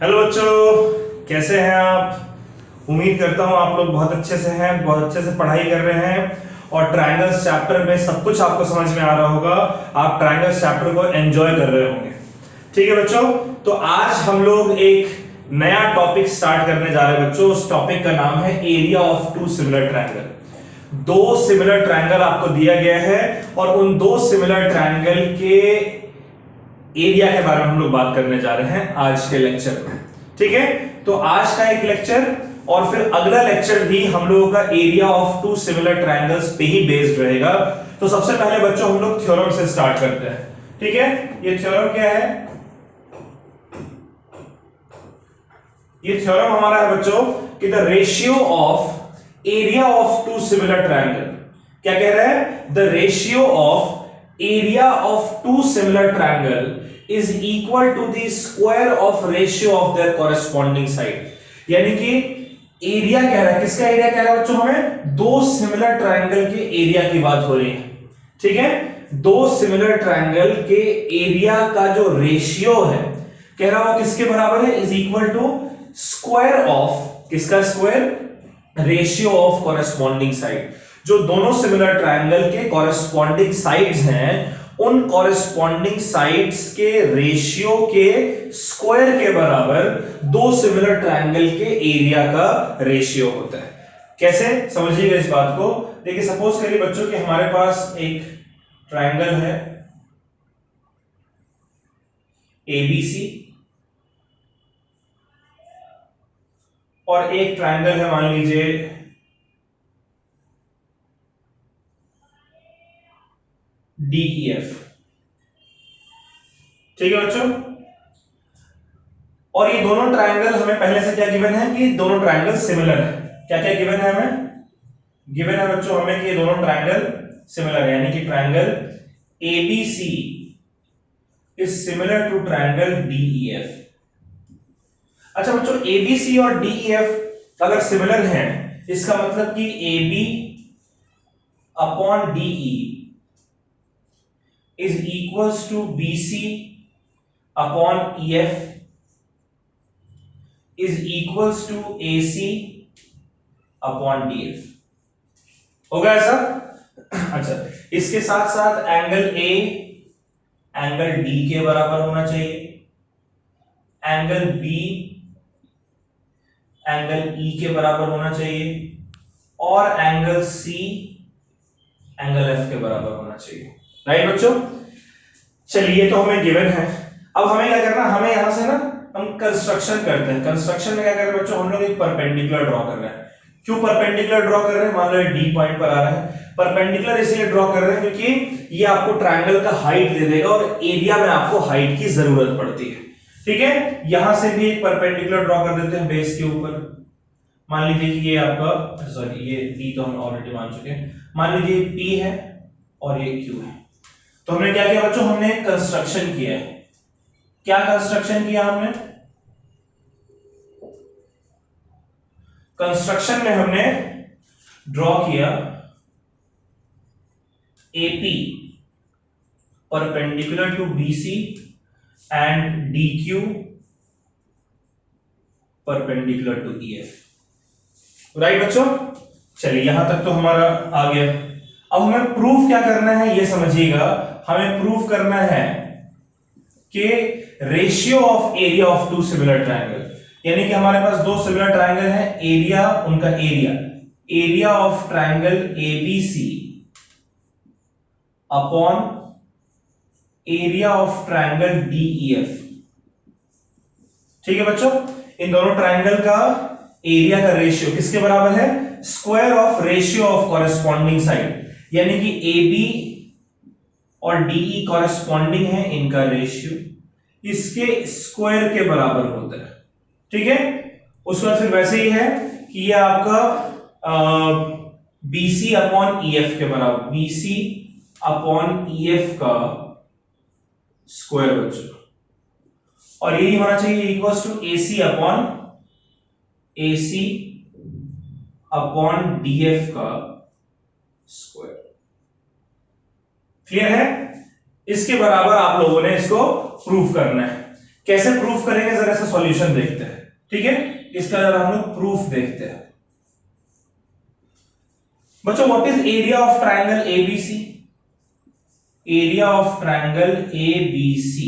Hello बच्चों, कैसे हैं आप। उम्मीद करता हूं आप लोग बहुत अच्छे से हैं, बहुत अच्छे से पढ़ाई कर रहे हैं और ट्रायंगल्स चैप्टर में सब कुछ आपको समझ में आ रहा होगा। आप ट्रायंगल्स चैप्टर को एंजॉय कर रहे होंगे। ठीक है बच्चों, तो आज हम लोग एक नया टॉपिक स्टार्ट करने जा रहे हैं बच्चों। उस टॉपिक का नाम है area of two similar triangle. दो सिमिलर ट्रायंगल आपको दिया गया है और उन दो सिमिलर ट्रायंगल के एरिया के बारे में हम लोग बात करने जा रहे हैं आज के लेक्चर में। ठीक है, तो आज का एक लेक्चर और फिर अगला लेक्चर भी हम लोगों का area of two similar triangles पे ही बेस्ड रहेगा। तो सबसे पहले बच्चों हम लोग थ्योरम से स्टार्ट करते हैं। ठीक है, ये थ्योरम क्या है? ये थ्योरम हमारा है बच्चों कि the ratio of area of two similar triangle, क्या कह रहा है? The ratio of area of two similar triangle is equal to the square of ratio of their corresponding side। यानी कि एरिया कह रहा है, किसका एरिया कह रहा है बच्चों? हमें दो सिमिलर ट्रायंगल के एरिया की बात हो रही है। ठीक है, दो सिमिलर ट्रायंगल के एरिया का जो रेशियो है कह रहा है वो किसके बराबर है? Is equal to square of, किसका square? Ratio of corresponding side. जो दोनों सिमिलर ट्रायंगल के कॉरेस्पॉन्डिंग साइड्स हैं उन कॉरेस्पॉन्डिंग साइड्स के रेशियो के स्क्वायर के बराबर दो सिमिलर ट्रायंगल के एरिया का रेशियो होता है। कैसे समझिएगा इस बात को। देखिए, सपोज करिए बच्चों कि हमारे पास एक ट्रायंगल है एबीसी और एक ट्रायंगल है मान लीजिए DEF। ठीक है बच्चों, और ये दोनों ट्रायंगल हमें पहले से क्या गिवन है कि दोनों ट्रायंगल सिमिलर है। क्या क्या गिवन है? हमें गिवन है बच्चों हमें कि ये दोनों ट्रायंगल सिमिलर है, यानी कि triangle ABC is similar to triangle DEF। अच्छा बच्चों, ABC और DEF अगर सिमिलर हैं इसका मतलब कि AB upon DE is equals to BC upon EF is equals to AC upon DF। होगा ऐसा? अच्छा, इसके साथ साथ एंगल A एंगल D के बराबर होना चाहिए, एंगल B एंगल E के बराबर होना चाहिए और एंगल C एंगल F के बराबर होना चाहिए। राइट बच्चों, चलिए तो हमें गिवन है। अब हमें क्या करना, हमें यहां से ना हम कंस्ट्रक्शन करते हैं। कंस्ट्रक्शन में क्या कर रहे हैं बच्चों? हम लोग एक परपेंडिकुलर ड्रॉ कर रहे हैं। क्यों परपेंडिकुलर ड्रॉ कर रहे हैं? मान लो डी पॉइंट पर आ रहा है, परपेंडिकुलर इसलिए ड्रॉ कर रहे हैं क्योंकि ये आपको ट्रायंगल का हाइट दे देगा और एरिया में आपको हाइट की जरूरत पड़ती है। ठीक है, यहां से भी एक परपेंडिकुलर ड्रॉ कर देते हैं बेस के ऊपर। मान लीजिए कि ये आपका, सॉरी ये डी तो हम ऑलरेडी मान चुके हैं, मान लीजिए पी है और ये क्यू है। तो हमने क्या किया बच्चों? हमने कंस्ट्रक्शन किया है। क्या कंस्ट्रक्शन किया हमने? कंस्ट्रक्शन में हमने ड्रॉ किया AP perpendicular to BC and DQ perpendicular to EF। Right बच्चों, चलिए यहां तक तो हमारा आ गया। अब हमें प्रूफ क्या करना है ये समझिएगा। हमें प्रूफ करना है कि ratio of area of two similar triangle, यानी कि हमारे पास दो सिमिलर ट्रायंगल हैं, एरिया उनका area of triangle ABC upon area of triangle DEF। ठीक है बच्चों, इन दोनों ट्रायंगल का एरिया का रेशियो किसके बराबर है? Square of ratio of corresponding side, यानी कि AB और DE कॉरेस्पॉन्डिंग है, इनका रेशियो इसके स्क्वायर के बराबर होता है। ठीक है, उसके बाद फिर वैसे ही है कि ये आपका BC अपॉन EF के बराबर, BC अपॉन EF का स्क्वायर बच्चों, और यही होना चाहिए equals to AC upon DF का स्क्वायर। क्लियर है? इसके बराबर आप लोगों ने इसको प्रूफ करना है। कैसे प्रूफ करेंगे जरा इसका सॉल्यूशन देखते हैं, ठीक है। इसका जरा हम लोग प्रूफ देखते हैं बच्चों। What is area of triangle ABC? Area of triangle ABC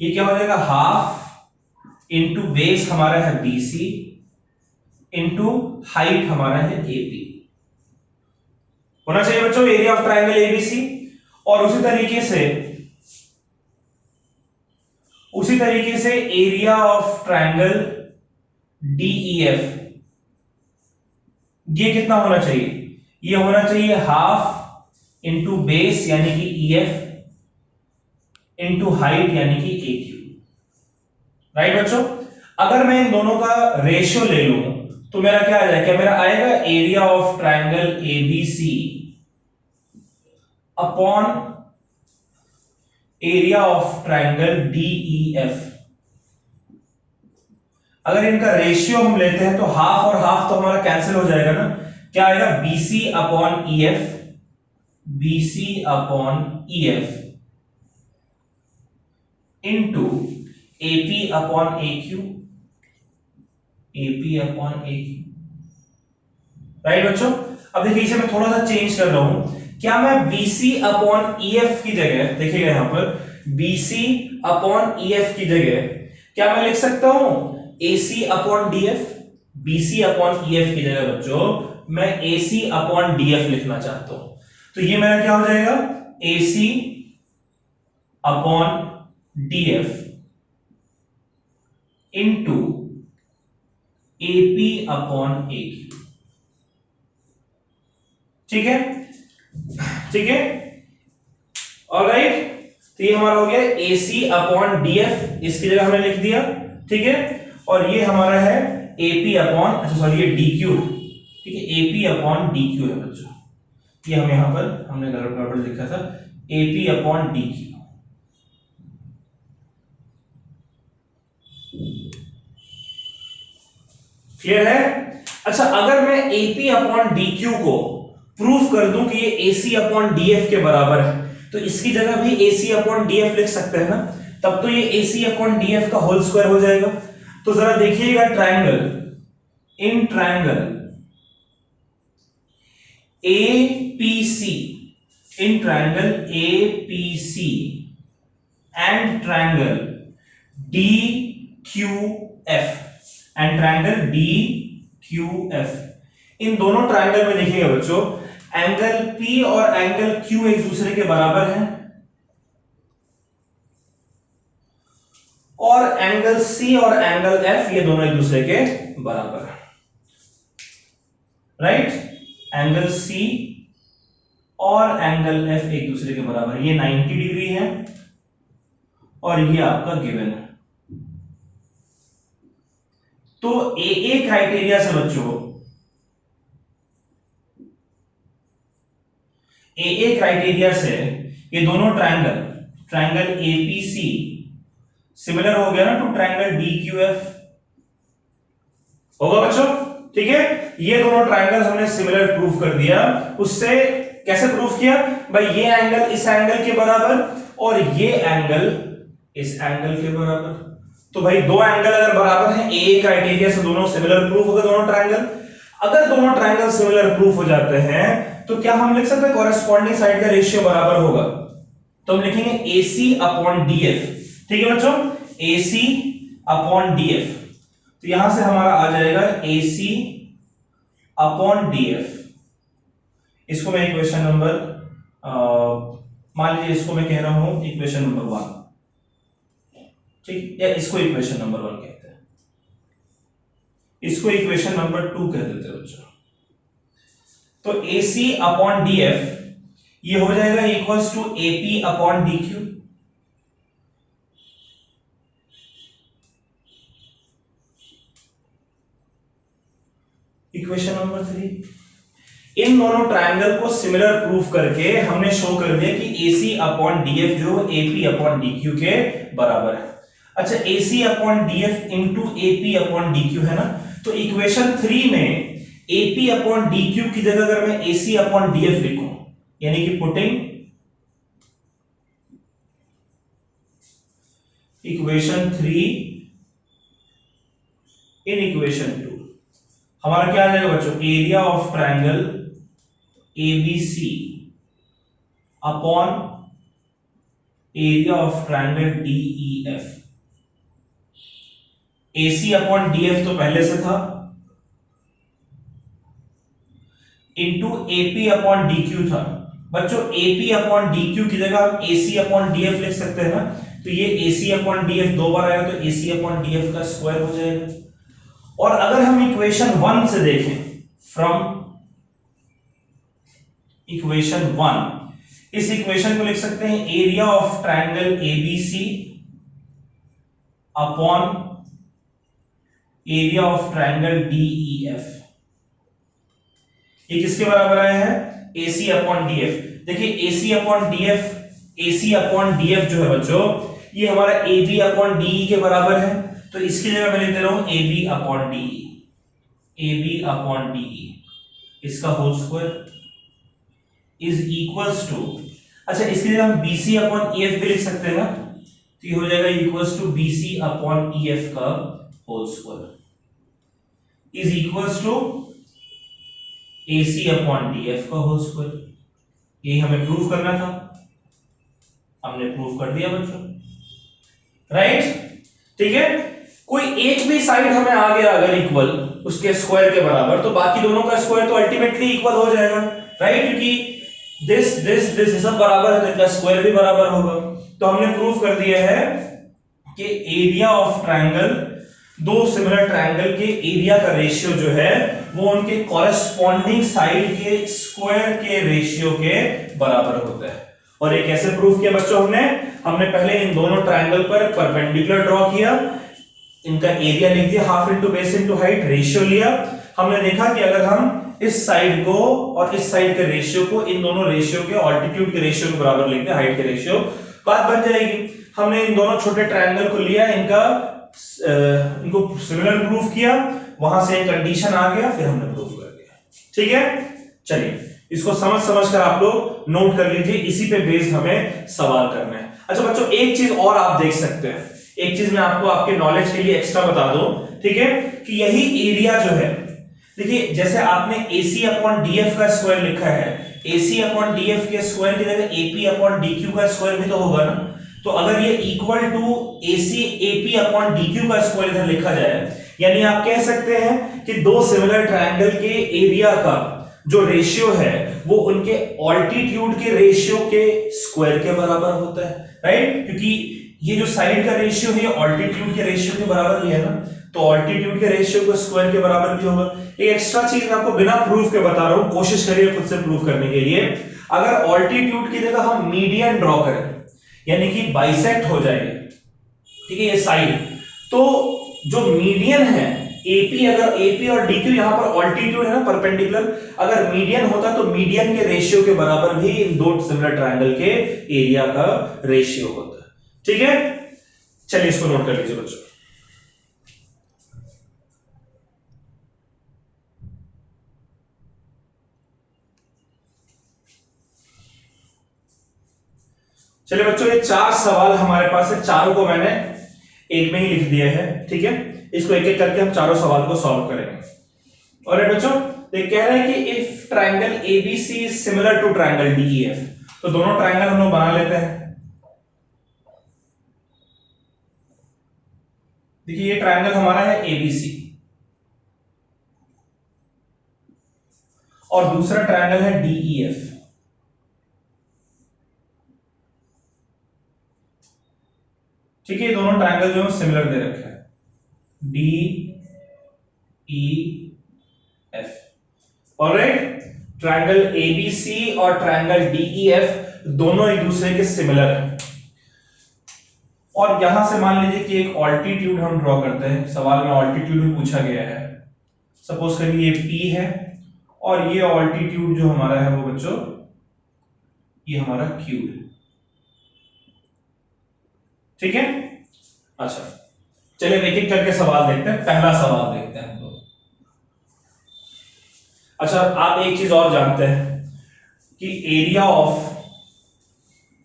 ये क्या हो जाएगा, हाफ इंटू बेस हमारा है बीसी इंटू हाइट हमारा है एबी होना चाहिए बच्चों, एरिया ऑफ ट्रायंगल एबीसी। और उसी तरीके से एरिया ऑफ ट्रायंगल डीईएफ, ये कितना होना चाहिए, ये होना चाहिए हाफ इंटू बेस यानी कि ईएफ इंटू हाइट यानी कि एक्यू, राइट बच्चों। अगर मैं इन दोनों का रेशियो ले लूं तो मेरा क्या आ जाएगा, मेरा आएगा area of triangle ABC upon area of triangle DEF. अगर इनका रेशियो हम लेते हैं तो हाफ और हाफ तो हमारा कैंसिल हो जाएगा ना, क्या आएगा BC upon EF, BC upon EF into AP upon AQ, AP upon AQ, right बच्चों। अब देखिए इसे मैं थोड़ा सा चेंज कर रहा हूं, क्या मैं BC अपॉन EF की जगह, देखिएगा यहां पर BC अपॉन EF की जगह क्या मैं लिख सकता हूं AC upon DF? BC upon EF की जगह बच्चों मैं AC अपॉन DF लिखना चाहता हूं, तो ये मेरा क्या हो जाएगा AC upon DF into AP upon AQ, ठीक है, ठीक है, ऑलराइट। तो ये हमारा हो गया AC अपॉन DF, इसकी जगह हमने लिख दिया, ठीक है। और ये हमारा है AP अपॉन, अच्छा सॉरी ये DQ, ठीक है, AP अपॉन DQ है बच्चों, ये हम यहां पर हमने गड़बड़ लिखा था, AP अपॉन DQ, क्लियर है। अच्छा अगर मैं AP अपॉन DQ को प्रूफ कर दूं कि ये AC अपॉन DF के बराबर है, तो इसकी जगह भी AC अपॉन DF लिख सकते हैं ना, तब तो ये AC अपॉन DF का होल स्क्वायर हो जाएगा। तो जरा देखिएगा triangle, in triangle APC, in triangle APC and triangle DQF and triangle DQF, इन दोनों ट्रायंगल में देखिएगा बच्चों एंगल P और एंगल Q एक दूसरे के बराबर हैं और एंगल C और एंगल F ये दोनों एक दूसरे के बराबर हैं, राइट। एंगल C और एंगल F एक दूसरे के बराबर, ये 90 डिग्री है और ये आपका गिवन है। तो AA क्राइटेरिया से बच्चों, AA क्राइटेरिया से ये दोनों ट्रायंगल, ट्रायंगल APC सिमिलर हो गया ना टू ट्रायंगल DQF, होगा बच्चों, ठीक है। ये दोनों ट्रायंगल हमने सिमिलर प्रूफ कर दिया। उससे कैसे प्रूफ किया भाई, ये एंगल इस एंगल के बराबर और ये एंगल इस एंगल के बराबर। तो भाई दो एंगल अगर बराबर हैं, AA क्राइटेरिया से दोनों सिमिलर प्रूफ हो गए दोनों ट्रायंगल। अगर दोनों ट्रायंगल सिमिलर प्रूफ हो जाते हैं तो क्या हम लिख सकते हैं कॉरेस्पॉन्डिंग साइड का रेशियो बराबर होगा, तो हम लिखेंगे AC अपॉन DF, ठीक है बच्चों, AC अपॉन DF। तो यहां से हमारा आ जाएगा AC अपॉन DF। इसको मैं इक्वेशन नंबर, मान लीजिए इसको मैं कह रहा हूं इक्वेशन नंबर 1, ठीक, या इसको इक्वेशन नंबर 1 कहते हैं, इसको इक्वेशन नंबर 2 कह देते हैं बच्चों। तो AC अपॉन DF ये हो जाएगा equals to AP upon DQ, equation number 3। इन दोनों ट्रायंगल को सिमिलर प्रूफ करके हमने शो कर दिया कि AC अपॉन DF जो AP अपॉन DQ के बराबर है। अच्छा AC upon DF into AP upon DQ है ना, तो इक्वेशन 3 में AP अपॉन DQ की जगह अगर मैं AC अपॉन DF लिखूं, यानी कि पुटिंग इक्वेशन 3 इन इक्वेशन 2 हमारा क्या आ जाएगा बच्चों, area of triangle ABC upon area of triangle DEF. AC upon DF तो पहले से था, इंटू एपी अपॉन डीक्यू था। बच्चों एपी अपॉन डीक्यू की जगह हम एसी अपॉन डीएफ लिख सकते हैं ना, तो ये एसी अपॉन डीएफ दो बार आएगा तो एसी अपॉन डीएफ का स्क्वायर हो जाएगा। और अगर हम इक्वेशन 1 से देखें, फ्रॉम इक्वेशन 1, इस इक्वेशन को लिख सकते हैं area of triangle ABC upon area of triangle DEF. ये किसके बराबर आया है, AC अपॉन डीएफ। देखिए AC upon DF, AC upon DF जो है बच्चों ये हमारा AB अपॉन DE के बराबर है, तो इसकी जगह मैं लिख दे रहा हूं AB upon DE, AB upon DE इसका whole square is equals to, अच्छा इसके लिए हम BC अपॉन EF भी लिख सकते हैं ना, तो ये हो जाएगा equals to BC upon EF का whole square is equals to AC upon DF का होल स्क्वायर। यही हमें प्रूव करना था, हमने प्रूव कर दिया बच्चों, राइट। ठीक है, कोई एक भी साइड हमें आ गया अगर इक्वल उसके स्क्वायर के बराबर, तो बाकी दोनों का स्क्वायर तो अल्टीमेटली इक्वल हो जाएगा, राइट, क्योंकि दिस सब बराबर है तो इनका स्क्वायर भी बराबर होगा। तो हमने प्रूव कर दिया है कि एरिया ऑफ ट्रायंगल, दो सिमिलर ट्रायंगल के एरिया का रेशियो जो है वो उनके कॉरेस्पॉन्डिंग साइड के स्क्वायर के रेशियो के बराबर होता है। और ये कैसे प्रूव किया बच्चों, हमने पहले इन दोनों ट्रायंगल पर परपेंडिकुलर ड्रॉ किया, इनका एरिया लिख दिया, half into base into height, ratio लिया। हमने देखा कि अगर हम इस साइड को और इस साइड के रेशियो को इन दोनों रेशियो के ऑल्टीट्यूड के रेशियो के बराबर लिख दिया, हाइट के रेशियो, बात बन जाएगी। हमने इन दोनों छोटे ट्रायंगल को लिया, इनको सिमिलर प्रूफ किया, वहां से एक कंडीशन आ गया, फिर हमने प्रूफ कर दिया। ठीक है, चलिए इसको समझ कर आप लोग नोट कर लीजिए, इसी पे बेस्ड हमें सवाल करना है। अच्छा बच्चों एक चीज और आप देख सकते हैं, एक चीज मैं आपको आपके नॉलेज के लिए एक्स्ट्रा बता दूं, ठीक है, कि यही एरिया जो है, देखिए जैसे आपने AC अपॉन DF का स्क्वायर लिखा है, AC अपॉन DF के स्क्वायर की जगह AP अपॉन DQ का स्क्वायर भी तो होगा ना, तो अगर ये equal to AC AP upon DQ का स्क्वायर इधर लिखा जाए, यानी आप कह सकते हैं कि दो सिमिलर ट्रायंगल के एरिया का जो रेशियो है वो उनके ऑल्टीट्यूड के रेशियो के स्क्वायर के बराबर होता है, राइट, क्योंकि ये जो साइड का रेशियो है ऑल्टीट्यूड के रेशियो के बराबर ही है ना, तो ऑल्टीट्यूड के रेशियो को स्क्वायर के बराबर भी होगा। एक एक्स्ट्रा चीज मैं आपको बिना प्रूफ के बता रहा हूं, कोशिश करिए खुद से प्रूफ करने के लिए। अगर ऑल्टीट्यूड की जगह हम मीडियन ड्रॉ करें, यानी कि बाइसेक्ट हो जाएंगे, ठीक है, ये साइड, तो जो मीडियन है AP, अगर AP और DQ यहां पर ऑल्टीट्यूड है ना परपेंडिकुलर, अगर मीडियन होता तो मीडियन के रेशियो के बराबर भी इन दो सिमिलर ट्रायंगल के एरिया का रेशियो होता है। ठीक है, चलिए इसको नोट कर लीजिए बच्चों। चलिए बच्चों ये चार सवाल हमारे पास है, चारों को मैंने एक में ही लिख दिया है, ठीक है, इसको एक एक करके हम चारों सवाल को सॉल्व करेंगे। और बच्चों ये कह रहे हैं कि if triangle ABC is similar to triangle DEF, तो दोनों ट्रायंगल हम लोग बना लेते हैं। देखिए ये ट्रायंगल हमारा है ABC और दूसरा ट्रायंगल है DEF। ठीक है, दोनों ट्रायंगल जो है सिमिलर दे रखे हैं, DEF। ऑलराइट, ट्रायंगल ABC और ट्रायंगल DEF दोनों एक दूसरे के सिमिलर हैं। और यहां से मान लीजिए कि एक ऑल्टीट्यूड हम ड्रॉ करते हैं, सवाल में ऑल्टीट्यूड भी पूछा गया है। सपोज करिए ये P है और ये ऑल्टीट्यूड जो हमारा है वो बच्चों ये हमारा Q है। ठीक है, अच्छा चलिए एक एक करके सवाल देखते हैं। पहला सवाल देखते हैं हम लोग। अच्छा आप एक चीज और जानते हैं कि area of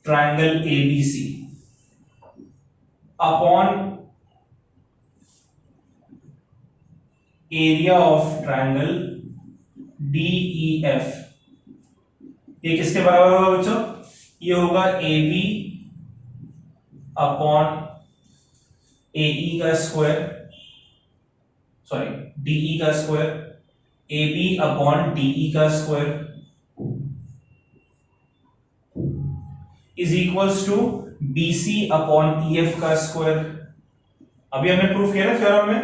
triangle ABC upon area of triangle DEF, ये किसके बराबर होगा बच्चों? ये होगा AB अपॉन AE का स्क्वायर, सॉरी DE का स्क्वायर, AB अपॉन DE का square is equals to BC upon EF का स्क्वायर। अभी हमने प्रूफ किया ना थ्योरम में,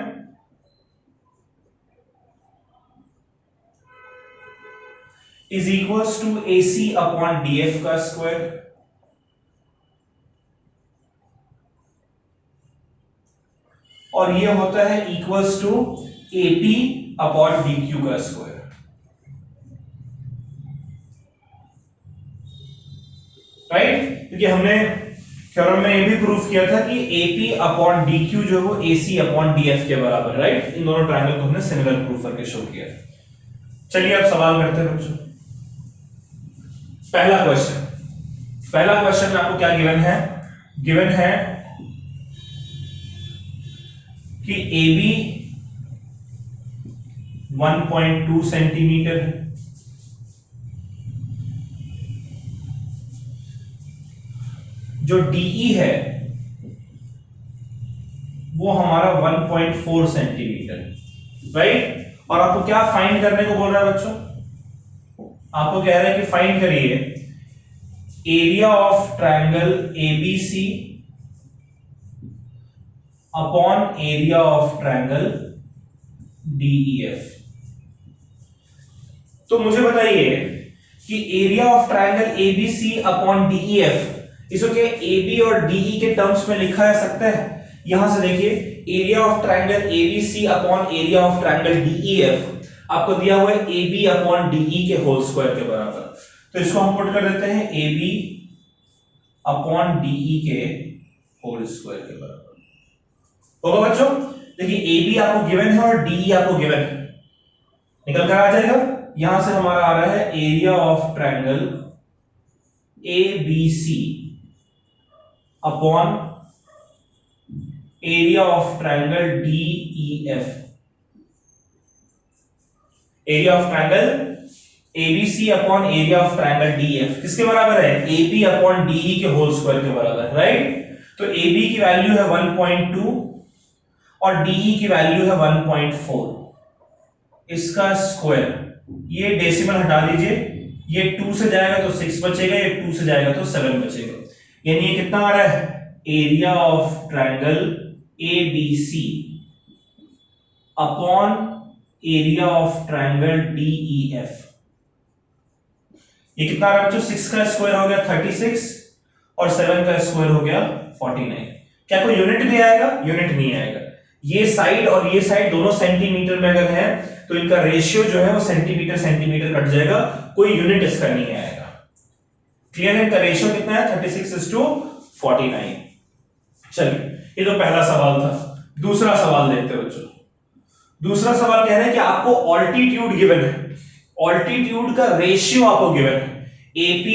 is equals to AC upon DF का स्क्वायर और ये होता है equals to AP upon DQ का स्क्वायर। राइट, क्योंकि हमने थ्योरम में ये भी प्रूफ किया था कि AP अपॉन DQ जो है वो AC अपॉन DF के बराबर। राइट, इन दोनों ट्रायंगल को हमने सिमिलर प्रूफ करके शो किया। चलिए अब सवाल करते हैं बच्चों। पहला क्वेश्चन में आपको क्या गिवन है? गिवन है कि AB 1.2 सेंटीमीटर है, जो DE है वो हमारा 1.4 सेंटीमीटर। राइट, और आपको क्या फाइंड करने को बोल रहा है बच्चों? आपको कह रहा है कि फाइंड करिए area of triangle ABC upon area of triangle DEF। तो मुझे बताइए कि area of triangle ABC upon DEF, इसको क्या AB और DE के टर्म्स में लिखा जा सकता है? यहां से देखिए, area of triangle ABC upon area of triangle DEF आपको दिया हुआ है AB अपॉन DE के होल स्क्वायर के बराबर। तो इसको हम पुट कर देते हैं AB अपॉन DE के होल स्क्वायर के बराबर। होगा बच्चों? देखिए AB आपको गिवन है और DE आपको गिवन है, निकल कर आ जाएगा। यहां से हमारा आ रहा है area of triangle ABC upon area of triangle DEF। Area of triangle ABC upon area of triangle DEF किसके बराबर है? AB अपॉन DE के होल स्क्वायर के बराबर। राइट, तो AB की वैल्यू है 1.2 और DE की वैल्यू है 1.4, इसका स्क्वायर, ये डेसिमल हटा दीजिए, ये 2 से जाएगा तो 6 बचेगा, ये 2 से जाएगा तो 7 बचेगा, यानी ये कितना आ रहा है? Area of triangle ABC upon area of triangle DEF। ये कितना आ रहा है बच्चों? 6 का स्क्वायर हो गया 36 और 7 का स्क्वायर हो गया 49। क्या कोई यूनिट भी आएगा? यूनिट नहीं आएगा। ये साइड और ये साइड दोनों सेंटीमीटर में अगर है तो इनका रेशियो जो है वो सेंटीमीटर सेंटीमीटर कट जाएगा, कोई यूनिट इसका नहीं आएगा। क्लियर है? इनका रेशियो कितना है? 36:49। चलिए, ये तो पहला सवाल था। दूसरा सवाल देखते हैं बच्चों। दूसरा सवाल कह रहा है कि आपको ऑल्टीट्यूड गिवन है, ऑल्टीट्यूड का रेशियो आपको गिवन है, AP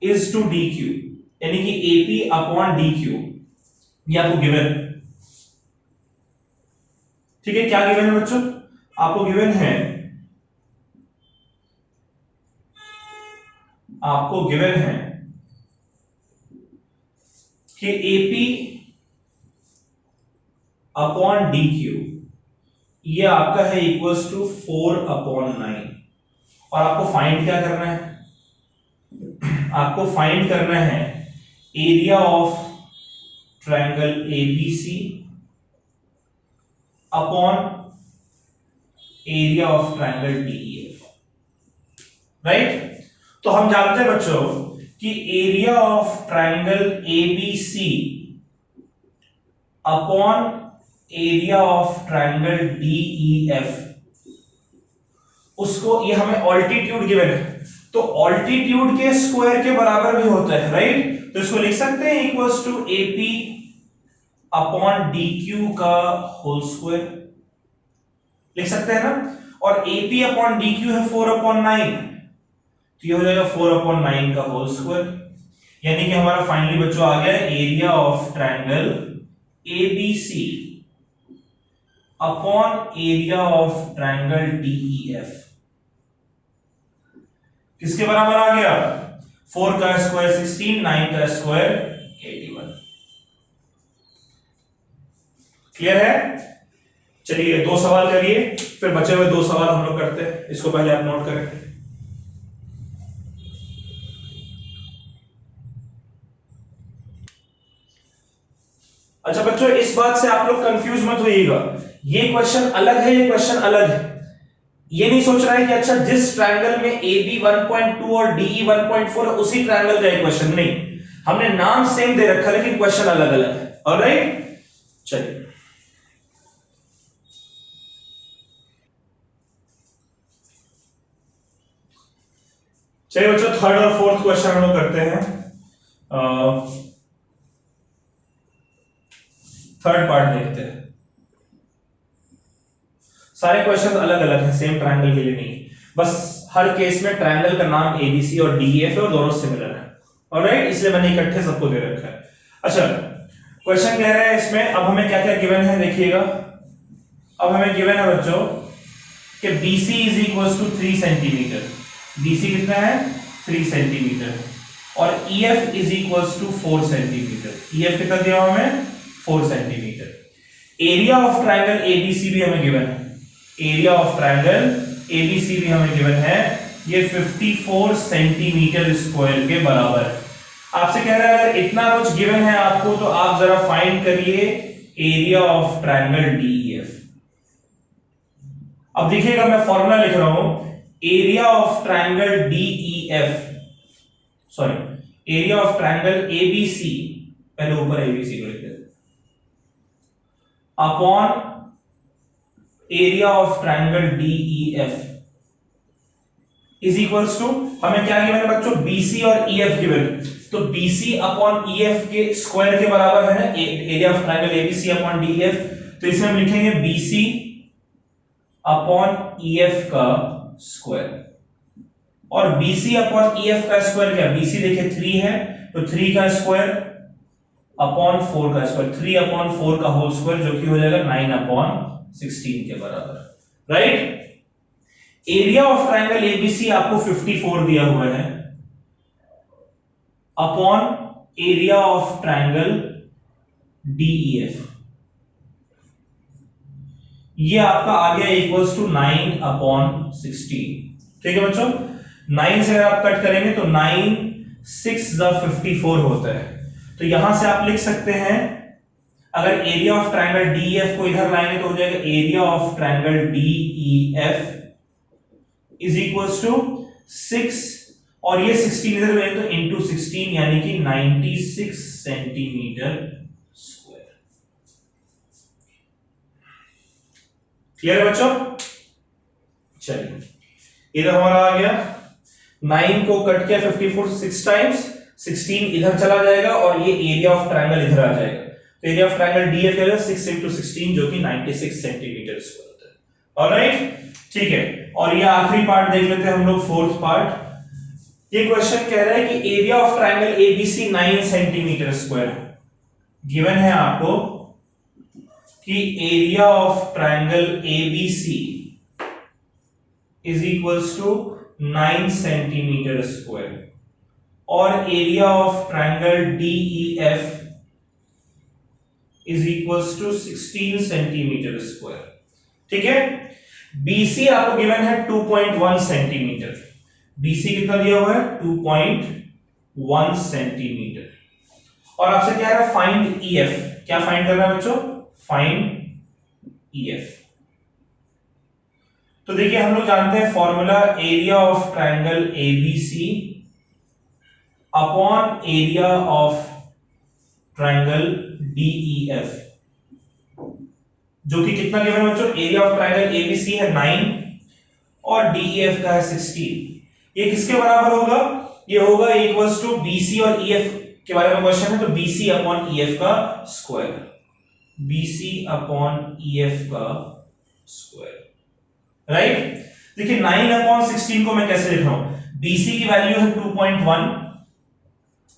इज टू DQ, यानी कि AP अपॉन DQ, ये आपको गिवन है। ठीक है, क्या गिवन है बच्चों? आपको गिवन है, आपको गिवन है कि AP अपॉन DQ ये आपका है इक्वल्स टू 4/9 और आपको फाइंड क्या करना है? आपको फाइंड करना है area of triangle ABC upon area of triangle DEF। Right, तो हम जानते हैं बच्चों कि area of triangle ABC upon area of triangle DEF, उसको, ये हमें ऑल्टीट्यूड गिवन है तो ऑल्टीट्यूड के स्क्वायर के बराबर भी होता है। राइट, तो इसको लिख सकते हैं equals to AP upon DQ का होल स्क्वायर, लिख सकते हैं ना। और AP अपॉन DQ है 4/9, तो ये हो जाएगा 4/9 का होल स्क्वायर, यानी कि हमारा फाइनली बच्चों आ गया area of triangle ABC upon area of triangle DEF किसके बराबर आ गया? 4 का स्क्वायर 16, 9 का स्क्वायर 81। क्लियर है? चलिए 2 सवाल करिए, फिर बचे हुए 2 सवाल हम लोग करते हैं। इसको पहले आप नोट करें। अच्छा बच्चों, इस बात से आप लोग कंफ्यूज मत होइएगा, ये क्वेश्चन अलग है, ये क्वेश्चन अलग है। ये नहीं सोच रहा है कि अच्छा जिस ट्रायंगल में AB 1.2 और DE 1.4 है उसी ट्रायंगल का एक क्वेश्चन, नहीं, हमने नाम सेम दे रखा है लेकिन क्वेश्चन अलग अलग है। ऑलराइट, चलिए चलिए बच्चों, थर्ड और फोर्थ क्वेश्चन हम लोग करते हैं। थर्ड पार्ट देखते हैं। सारे क्वेश्चन अलग अलग हैं, सेम ट्रायंगल के लिए नहीं, बस हर केस में ट्रायंगल का नाम एबीसी और डीईएफ है और दोनों सिमिलर है। ऑलराइट, इसलिए मैंने इकट्ठे सबको दे रखा है। अच्छा, क्वेश्चन कह रहा है इसमें, अब हमें क्या क्या गिवन है देखिएगा। अब हमें गिवन है बच्चों कि BC is equal to 3 centimetre. BC कितना है? 3 सेंटीमीटर। और EF is equal to 4 centimetre. EF कितना दिया हमें? 4 centimetre. Area of triangle ABC भी हमें गिवन है। एरिया ऑफ ट्रायंगल ABC भी हमें गिवन है, ये 54 सेंटीमीटर स्क्वायर के बराबर है। आपसे कह रहा है अगर इतना कुछ गिवन है आपको तो आप जरा फाइंड करिए एरिया ऑफ ट्रायंगल DEF। अब देखिएगा मैं फॉर्मूला लिख रहा हूं, area of triangle DEF, sorry area of triangle ABC, पहले ऊपर ABC को लिख देते upon area of triangle DEF is equals to, हमें क्या गिवन है बच्चों? BC और EF गिवन, तो BC अपॉन EF के स्क्वायर के बराबर है ना area of triangle ABC upon DEF, तो इसमें हम लिखेंगे BC अपॉन EF का स्क्वायर। और BC अपॉन EF का स्क्वायर क्या? BC देखिए 3 है, तो 3 का स्क्वायर अपॉन 4 का स्क्वायर, 3 अपॉन 4 का होल स्क्वायर, जो कि हो जाएगा 9 अपॉन 16 के बराबर। Right, area of triangle ABC आपको 54 दिया हुआ है upon area of triangle DEF, ये आपका आ गया इक्वल्स टू 9 अपॉन 16। ठीक है बच्चों, 9 से अगर आप कट करेंगे तो 9 6 54 होता है। तो यहां से आप लिख सकते हैं, अगर एरिया ऑफ ट्रायंगल डीईएफ को इधर लाएंगे तो हो जाएगा area of triangle DEF is equals to 6, और ये 16 इधर ले तो इनटू 16 यानी कि 96 सेंटीमीटर स्क्वायर। क्लियर है बच्चों? चलिए इधर हमारा आ गया, 9 को कट किया 54 6 टाइम्स, 16 इधर चला जाएगा और ये एरिया ऑफ ट्रायंगल इधर आ जाएगा। तो एरिया ऑफ ट्रायंगल डीएफ है 6 into 16 जो कि 96 सेंटीमीटर स्क्वायर होता है। ऑलराइट, ठीक है, और ये आखिरी पार्ट देख लेते हैं हम लोग, फोर्थ पार्ट। ये क्वेश्चन कह रहा है कि area of triangle ABC 9 centimetre square given है आपको कि area of triangle ABC is equals to 9 centimetre square और area of triangle DEF is equals to 16 centimetre square. ठीक है, BC आपको गिवन है 2.1 सेंटीमीटर। BC कितना दिया हुआ है? 2.1 सेंटीमीटर। और आपसे क्या है? Find EF। क्या फाइंड करना है बच्चों? Find EF। तो देखिए हम लोग जानते हैं formula, area of triangle ABC upon area of triangle DEF, जो कि कितना गिवन है बच्चों? एरिया ऑफ ट्रायंगल एबीसी है 9 और डीईएफ का है 16। ये किसके बराबर होगा? ये होगा इक्वल्स टू BC और EF के बारे में क्वेश्चन है, तो BC अपॉन EF का स्क्वायर, BC अपॉन EF का स्क्वायर। राइट, देखिए 9 अपॉन 16 को मैं कैसे लिख रहा हूं? BC की वैल्यू है 2.1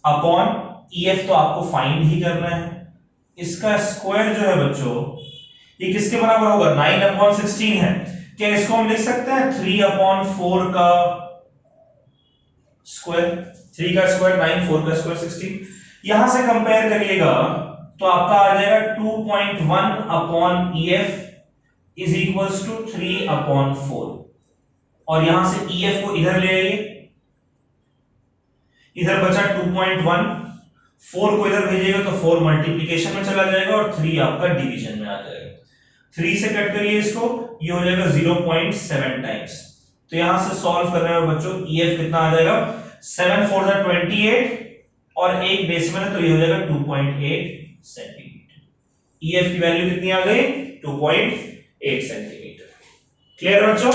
अपॉन EF तो आपको फाइंड ही करना है, इसका स्क्वायर जो है बच्चों ये किसके बराबर होगा, 9/16 है। क्या इसको हम लिख सकते हैं 3/4 का स्क्वायर, 3 का स्क्वायर 9, 4 का स्क्वायर 16। यहां से कंपेयर करिएगा तो आपका आ जाएगा 2.1/EF इज इक्वल्स टू 3/4, और यहां से EF को इधर ले आइए, इधर बचा 2.1, 4 को इधर भेजिएगा तो 4 मल्टीप्लिकेशन में चला जाएगा और 3 आपका डिवीजन में आ जाएगा। 3 से कट करिए इसको, ये हो जाएगा 0.7 टाइम्स। तो यहां से सॉल्व करने में बच्चों EF कितना आ जाएगा, 7 4 28 और एक डेसिमल है तो ये हो जाएगा 2.8 सेंटीमीटर। EF की वैल्यू कितनी आ गई, 2.8 सेंटीमीटर। क्लियर बच्चों,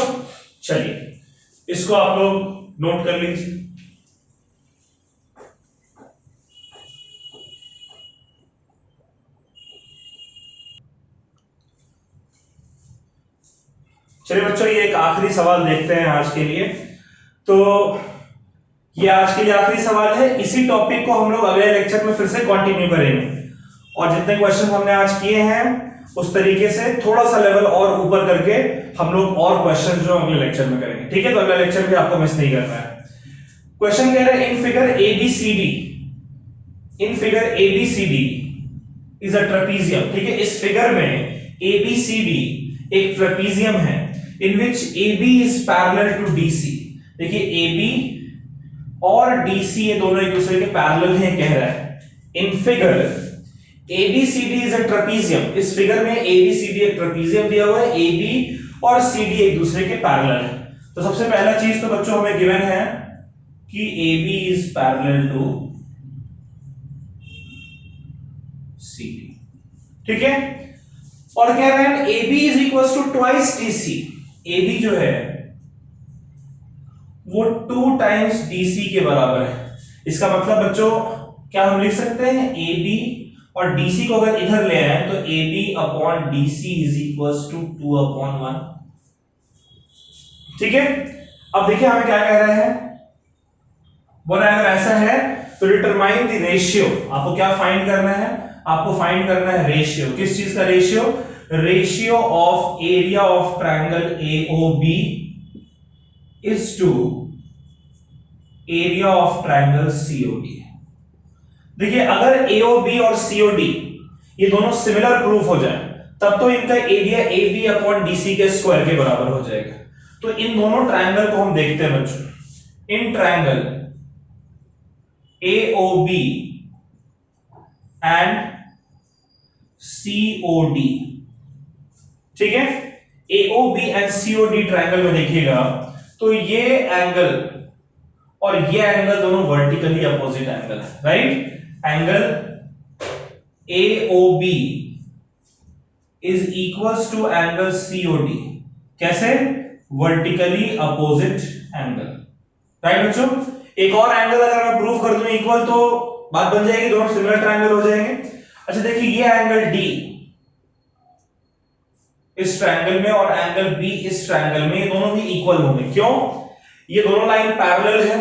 चलिए इसको आप लोग नोट कर लीजिए। चलिए बच्चों ये एक आखिरी सवाल देखते हैं आज के लिए। तो ये आज के लिए आखिरी सवाल है, इसी टॉपिक को हम लोग अगले लेक्चर में फिर से कंटिन्यू करेंगे, और जितने क्वेश्चन हमने आज किए हैं उस तरीके से थोड़ा सा लेवल और ऊपर करके हम लोग और क्वेश्चन जो अगले लेक्चर में करेंगे। ठीक है, तो अगला लेक्चर भी आपको मिस नहीं करना है। क्वेश्चन कह रहे हैं in figure ABCD is a trapezium. ठीक है, इस फिगर में ABCD एक ट्रेपीजियम है in which AB is parallel to DC। देखिए AB और DC ये दोनों एक दूसरे के पैरेलल हैं कह रहा है। In figure ABCD is a trapezium, इस फिगर में ABCD एक ट्रेपीजियम दिया हुआ है, AB और CD एक दूसरे के पैरेलल है। तो सबसे पहला चीज तो बच्चों हमें गिवन है कि AB is parallel to CD। ठीक है, और कह रहे हैं AB is equals to twice DC। AB जो है वो 2 टाइम्स DC के बराबर है। इसका मतलब बच्चों क्या हम लिख सकते हैं, AB और DC को अगर इधर ले आए तो AB upon DC is equals to 2/1। ठीक है, अब देखिए हमें क्या कह रहे हैं, बोला अगर ऐसा है तो डिटरमाइन द रेशियो। आपको क्या फाइंड करना है, आपको फाइंड करना है रेशियो। किस चीज का ratio, ratio of area of triangle AOB is to area of triangle COD। देखिए अगर AOB और COD ये दोनों सिमिलर प्रूफ हो जाए तब तो इनका एरिया AB अपॉन DC के स्क्वायर के बराबर हो जाएगा। तो इन दोनों ट्रायंगल को हम देखते हैं बच्चों, in triangle AOB and COD। ठीक है, AOB एंड COD ट्रायंगल में देखिएगा तो ये एंगल और ये एंगल दोनों वर्टिकली अपोजिट एंगल है, right. Angle AOB is equals to angle COD, कैसे, वर्टिकली अपोजिट एंगल, राइट बच्चों। एक और एंगल अगर मैं प्रूव कर दूं इक्वल तो बात बन जाएगी, दोनों सिमिलर ट्रायंगल हो जाएंगे। अच्छा देखिए ये एंगल D इस ट्रायंगल में और एंगल B इस ट्रायंगल में, ये दोनों भी इक्वल होंगे। क्यों, ये दोनों लाइन पैरेलल है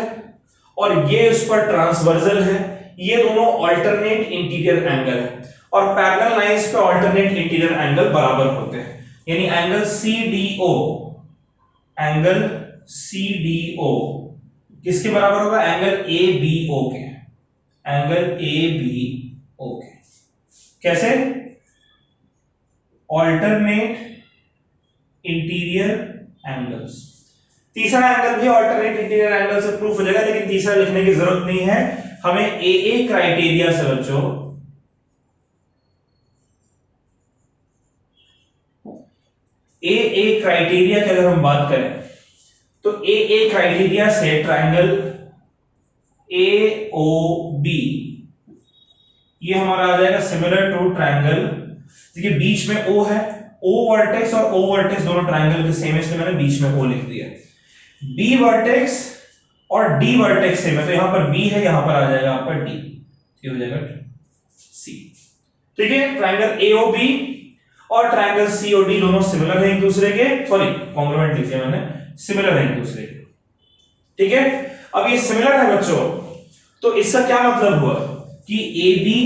और ये उस पर ट्रांसवर्सल है, ये दोनों अल्टरनेट इंटीरियर एंगल है और पैरेलल लाइंस पे अल्टरनेट इंटीरियर एंगल बराबर होते हैं। यानी एंगल CDO किसके बराबर होगा, एंगल ABO के, एंगल ABO के, कैसे, अल्टरनेट इंटीरियर एंगल्स। तीसरा एंगल भी अल्टरनेट इंटीरियर एंगल से प्रूफ हो जाएगा, लेकिन तीसरा लिखने की जरूरत नहीं है, हमें AA क्राइटेरिया से बच्चों AA क्राइटेरिया की अगर हम बात करें तो AA क्राइटेरिया से ट्रायंगल AOB ये हमारा आ जाएगा सिमिलर टू ट्रायंगल, देखिए बीच में O है, O वर्टेक्स और O वर्टेक्स दोनों ट्रायंगल के सेम है, इसलिए मैंने बीच में O लिख दिया। B वर्टेक्स और D वर्टेक्स सेम है, तो यहां पर B है, यहां पर आ जाएगा आपका D, ये हो जाएगा C। ठीक है, ट्रायंगल AOB और ट्रायंगल COD दोनों सिमिलर है एक दूसरे के, सॉरी कॉन्ग्रुएंट लिख दिया मैंने, सिमिलर है एक दूसरे के। ठीक है, अब ये सिमिलर है बच्चों तो इसका क्या मतलब हुआ कि A B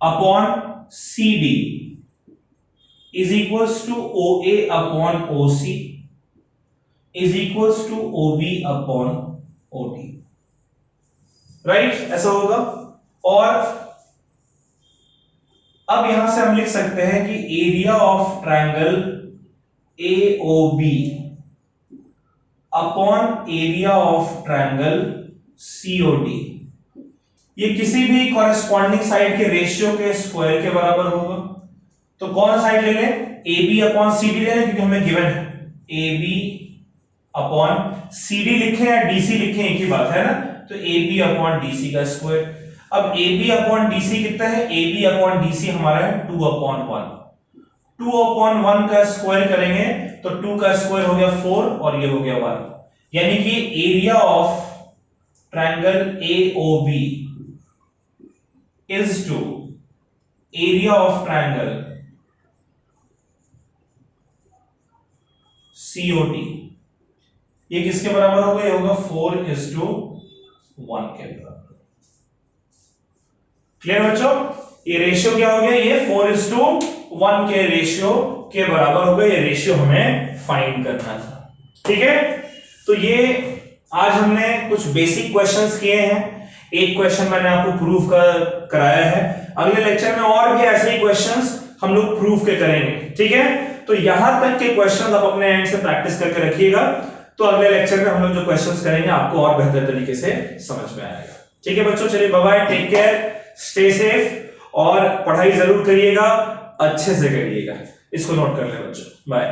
upon C D is equals to O A upon O C is equals to O B upon O D, right, ऐसा होगा। और अब यहां से हम लिख सकते हैं कि area of triangle A O B upon area of triangle C O D, ये किसी भी कॉरेस्पॉन्डिंग साइड के रेशियो के स्क्वायर के बराबर होगा। तो कौन सा साइड ले लें, A B upon C D ले लें, क्योंकि हमें गिवन है A B upon C D लिखे या डीसी लिखे, एक ही बात है ना। तो ए बी अपॉन डीसी का स्क्वायर। अब ए बी अपॉन डीसी कितना है, ए बी अपॉन डीसी हमारा है 2 अपॉन 1, 2 अपॉन 1 का स्क्वायर करेंगे तो 2 का स्क्वायर हो गया 4 और ये हो गया 1, यानी कि area of triangle AOB is to area of triangle COD, ये किसके बराबर होगा, ये होगा 4:1 के बराबर। क्लियर बच्चों, ये रेशियो क्या हो गया, ये 4:1 के रेशियो के बराबर होगा। ये रेशियो हमें फाइंड करना था, ठीक है। तो ये आज हमने कुछ बेसिक क्वेश्चंस किए हैं, एक क्वेश्चन मैंने आपको प्रूफ कराया है। अगले लेक्चर में और भी ऐसे ही क्वेश्चंस हम लोग प्रूफ के करेंगे, ठीक है। तो यहां तक के क्वेश्चंस आप अपने एंड से प्रैक्टिस करके रखिएगा, तो अगले लेक्चर में हम लोग जो क्वेश्चंस करेंगे आपको और बेहतर तरीके से समझ में आएगा, ठीक है बच्चों। चलिए bye bye, take care, stay safe और पढ़ाई जरूर करिएगा, अच्छे से करिएगा। इसको नोट कर ले बच्चों, बाय।